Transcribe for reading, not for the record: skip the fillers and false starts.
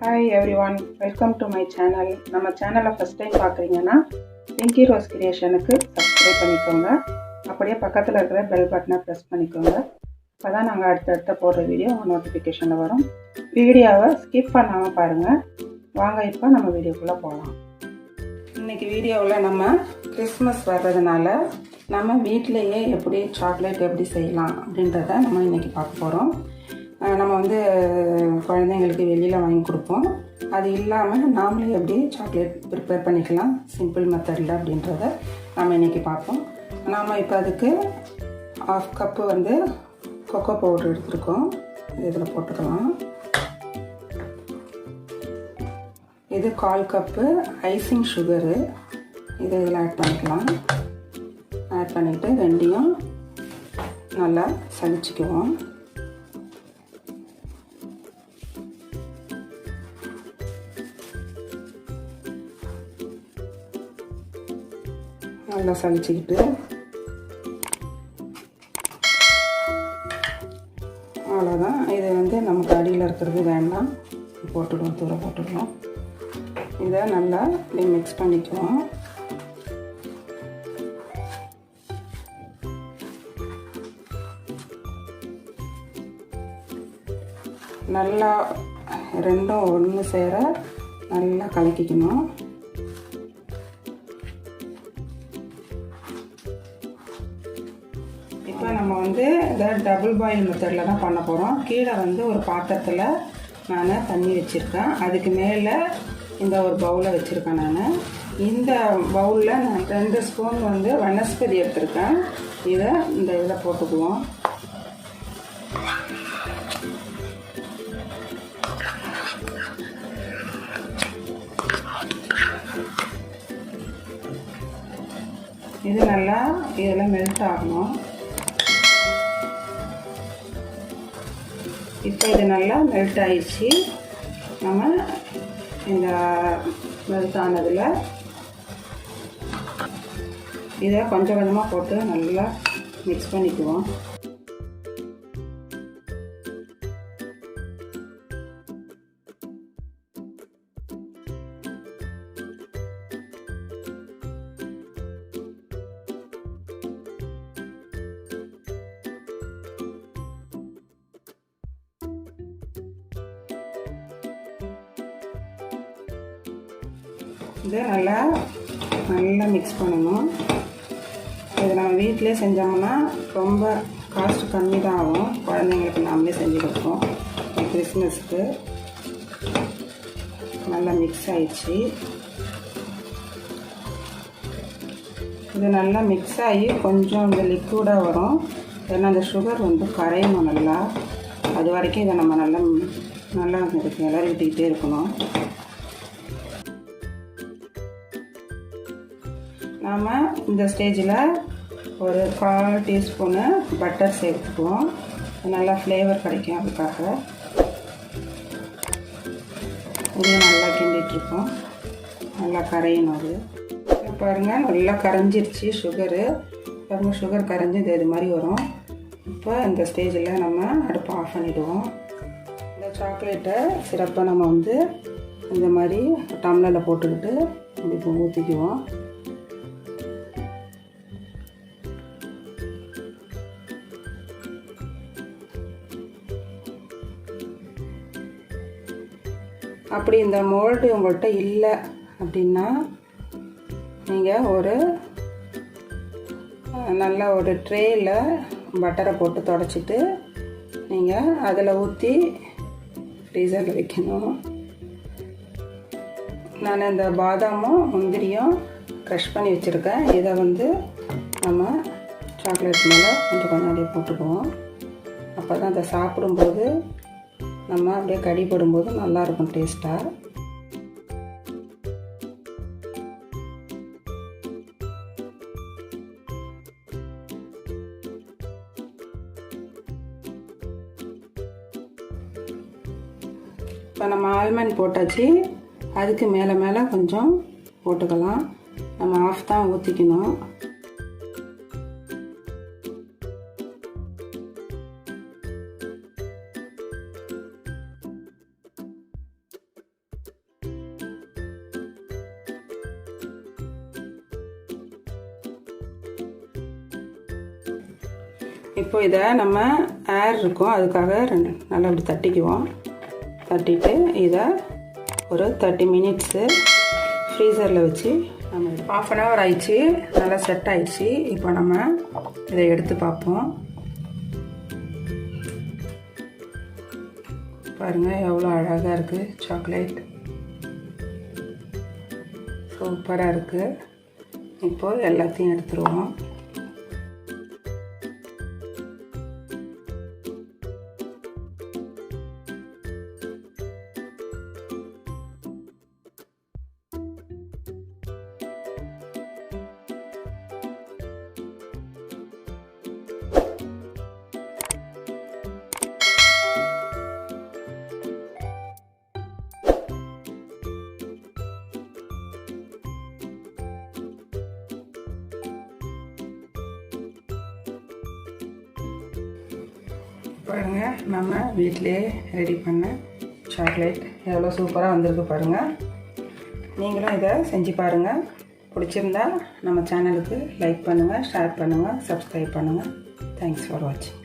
Hi everyone, welcome to my channel. நம்ம சேனலை first time பார்க்குறீங்கன்னா பிங்கி ரோஸ் கிரியேஷனுக்கு சப்ஸ்கிரைப் பண்ணிக்கோங்க. அப்படியே பக்கத்தில் இருக்கிற பெல் பட்டனை ப்ரெஸ் பண்ணிக்கோங்க. அப்போ தான் நாங்கள் அடுத்தடுத்த போடுற வீடியோ உங்கள் நோட்டிஃபிகேஷனில் வரும். வீடியோவை ஸ்கிப் பண்ணாமல் பாருங்கள். வாங்க இப்போ நம்ம வீடியோக்குள்ளே போகலாம். இன்றைக்கி வீடியோவில் நம்ம கிறிஸ்மஸ் வர்றதுனால நம்ம வீட்டிலையே எப்படி சாக்லேட் எப்படி செய்யலாம் அப்படின்றத நம்ம இன்றைக்கி பார்க்க போகிறோம். நம்ம வந்து குழந்தைங்களுக்கு வெளியில் வாங்கி கொடுப்போம். அது இல்லாமல் நாமளே எப்படி சாக்லேட் ப்ரிப்பேர் பண்ணிக்கலாம் சிம்பிள் மெத்தடில் அப்படின்றத நம்ம இன்றைக்கி பார்ப்போம். நாம் இப்போ அதுக்கு 1/2 கப்பு வந்து கொக்கோ பவுடர் எடுத்துருக்கோம். இதில் போட்டுக்கலாம். இது 1/4 கப்பு ஐசிங் சுகரு, இதை இதில் ஆட் பண்ணிக்கலாம். ஆட் பண்ணிவிட்டு ரெண்டையும் நல்லா சலிச்சுக்குவோம். நல்லா சலிச்சுக்கிட்டு அவ்வளோதான். இது வந்து நமக்கு அடியில் இருக்கிறது வேண்டாம், போட்டுடுவோம், தூர போட்டுடுவோம். இதை நல்லா இப்படி மிக்ஸ் பண்ணிக்குவோம். நல்லா ரெண்டும் ஒன்று சேர நல்லா கலக்கிக்கணும். இப்போ நம்ம வந்து இதை டபுள் பாயில் மெத்தடில் தான் பண்ண போகிறோம். கீழே வந்து ஒரு பாத்திரத்தில் நான் தண்ணி வச்சுருக்கேன். அதுக்கு மேலே இந்த ஒரு பவுலை வச்சுருக்கேன். நான் இந்த பவுலில் நான் 2 ஸ்பூன் வந்து வனஸ்பதி எடுத்திருக்கேன். இதை இந்த இதில் போட்டுக்குவோம். இது நல்லா இதில் மெல்ட் ஆகணும். இப்போ இது நல்லா மெல்ட் ஆயிடுச்சு. நம்ம இந்த மெல்ட் ஆனதில் இதை கொஞ்சம் கொஞ்சமாக போட்டு நல்லா மிக்ஸ் பண்ணிக்குவோம். இதை நல்லா மிக்ஸ் பண்ணணும். இதை நம்ம வீட்டிலே செஞ்சோம்னா ரொம்ப காஸ்ட் கம்மி தான் ஆகும். குழந்தைங்களுக்கு நாமளே செஞ்சு கொடுப்போம். கிறிஸ்மஸ்க்கு நல்லா மிக்ஸ் ஆயிடுச்சு. இது நல்லா மிக்ஸ் ஆகி கொஞ்சம் இந்த லிக்விடாக வரும். ஏன்னா அந்த சுகர் வந்து கரையணும் நல்லா. அது வரைக்கும் இதை நம்ம நல்லா கிளறி விட்டுக்கிட்டே இருக்கணும். நாம் இந்த ஸ்டேஜில் ஒரு 1/4 டீஸ்பூனு பட்டர் சேர்த்துக்குவோம். நல்லா ஃப்ளேவர் கிடைக்கும். அதுக்காக இதையும் நல்லா கிண்டிகிட்ருக்கோம். நல்லா கரையணும். அது பாருங்கள் நல்லா கரைஞ்சிருச்சு சுகரு. பாருங்கள் சுகர் கரைஞ்சி இது மாதிரி வரும். இப்போ இந்த ஸ்டேஜில் நம்ம அடுப்பை ஆஃப் பண்ணிவிடுவோம். இந்த சாக்லேட்டை சிறப்பாக நம்ம வந்து இந்த மாதிரி டம்ளரில் போட்டுக்கிட்டு இப்படி ஊற்றிக்குவோம். அப்படி இந்த மோல்டு உங்கள்கிட்ட இல்லை அப்படின்னா நீங்கள் நல்ல ஒரு ட்ரேயில் பட்டரை போட்டு தொடச்சிட்டு நீங்கள் அதில் ஊற்றி ஃப்ரீசரில் வைக்கணும். நான் இந்த பாதாமும் முந்திரியும் க்ரஷ் பண்ணி வச்சுருக்கேன். இதை வந்து நம்ம சாக்லேட் மேலே கொஞ்சம் அப்படியே போட்டுக்குவோம். அப்போ தான் அதை சாப்பிடும்போது நம்ம அப்படியே கடிப்படும்போது நல்லாயிருக்கும் டேஸ்ட்டாக. இப்போ நம்ம ஆல்மண்ட் போட்டாச்சு. அதுக்கு மேலே கொஞ்சம் போட்டுக்கலாம். நம்ம ஆஃப் தான் ஊற்றிக்கணும். இப்போ இதை நம்ம ஏர் இருக்கும் அதுக்காக நல்லா இப்படி தட்டிக்குவோம். தட்டிட்டு இதை ஒரு 30 மினிட்ஸு ஃப்ரீசரில் வச்சு நம்ம 1/2 hour ஆயிடுச்சு. நல்லா செட் ஆயிடுச்சு. இப்போ நம்ம இதை எடுத்து பார்ப்போம். பாருங்கள் எவ்வளோ அழகாக இருக்குது. சாக்லேட் சூப்பராக இருக்குது. இப்போது எல்லாத்தையும் எடுத்துருவோம். பாருங்கள் நம்ம வீட்டிலே ரெடி பண்ண சாக்லேட் எவ்வளோ சூப்பராக வந்திருக்கு பாருங்கள். நீங்களும் இதை செஞ்சு பாருங்கள். பிடிச்சிருந்தா நம்ம சேனலுக்கு லைக் பண்ணுங்கள், ஷேர் பண்ணுங்கள், சப்ஸ்கிரைப் பண்ணுங்கள். தேங்க்ஸ் ஃபார் வாட்சிங்.